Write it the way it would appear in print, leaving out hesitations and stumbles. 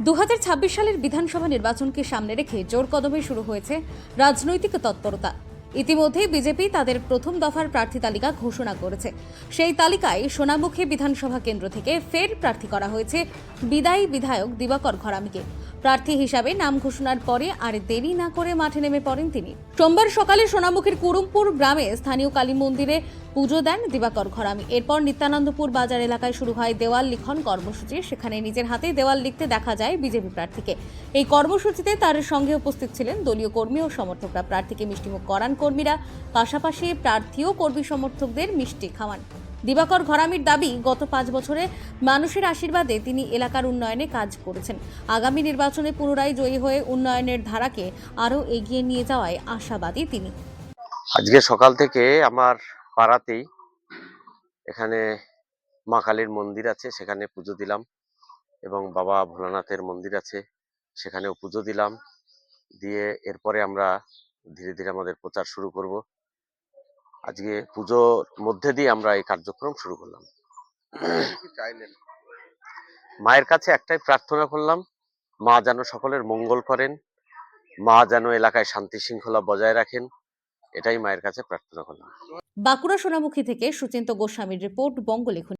2026 সালের বিধানসভা নির্বাচনকে সামনে রেখে জোর কদমে শুরু হয়েছে রাজনৈতিক তৎপরতা। ইতিমধ্যে বিজেপি তাদের প্রথম দফার প্রার্থী তালিকা ঘোষণা করেছে। সেই তালিকায় সোনামুখী বিধানসভা কেন্দ্র থেকে ফের প্রার্থী করা হয়েছে বিদায়ী বিধায়ক দিবাকর ঘরামিকে। প্রার্থী হিসাবে নাম ঘোষণার পরে আর দেরি না করে মাঠে নেমে পড়েন তিনি। সোমবার সকালে সোনামুখীর কুরুমপুর গ্রামে স্থানীয় কালী মন্দিরে পুজো দেন দিবাকর ঘরামি। এরপর নিত্যানন্দপুর বাজার এলাকায় শুরু হয় দেওয়াল লিখন কর্মসূচি। সেখানে নিজের হাতে দেওয়াল লিখতে দেখা যায় বিজেপি প্রার্থীকে। এই কর্মসূচিতে তার সঙ্গে উপস্থিত ছিলেন দলীয় কর্মী ও সমর্থকরা। প্রার্থীকে মিষ্টিমুখ করান কর্মীরা, পাশাপাশি প্রার্থী ও কর্মী সমর্থকদের মিষ্টি খাওয়ান। দিবাকর ঘরামির দাবি, গত 5 বছরে মানুষের আশীর্বাদে তিনি এলাকার উন্নয়নে কাজ করেছেন। আগামী নির্বাচনে পুনরায় জয়ী হয়ে উন্নয়নের ধারাকে আরও এগিয়ে নিয়ে যাওয়ায় আশাবাদী তিনি। আজকে সকাল থেকে আমার পাড়াতেই এখানে মা কালীর মন্দির আছে, সেখানে পুজো দিলাম, এবং বাবা ভোলানাথের মন্দির আছে, সেখানেও পুজো দিলাম। দিয়ে এরপরে আমরা ধীরে ধীরে আমাদের প্রচার শুরু করব। আজকে পুজোর মধ্যে দিয়ে আমরা এই কার্যক্রম শুরু করলাম। মায়ের কাছে একটাই প্রার্থনা করলাম, মা যেন সকলের মঙ্গল করেন, মা যেন এলাকায় শান্তি শৃঙ্খলা বজায় রাখেন, এটাই মায়ের কাছে প্রার্থনা করলাম। বাঁকুড়া সোনামুখী থেকে সুচিন্ত গোস্বামীর রিপোর্ট, বঙ্গলেখনী।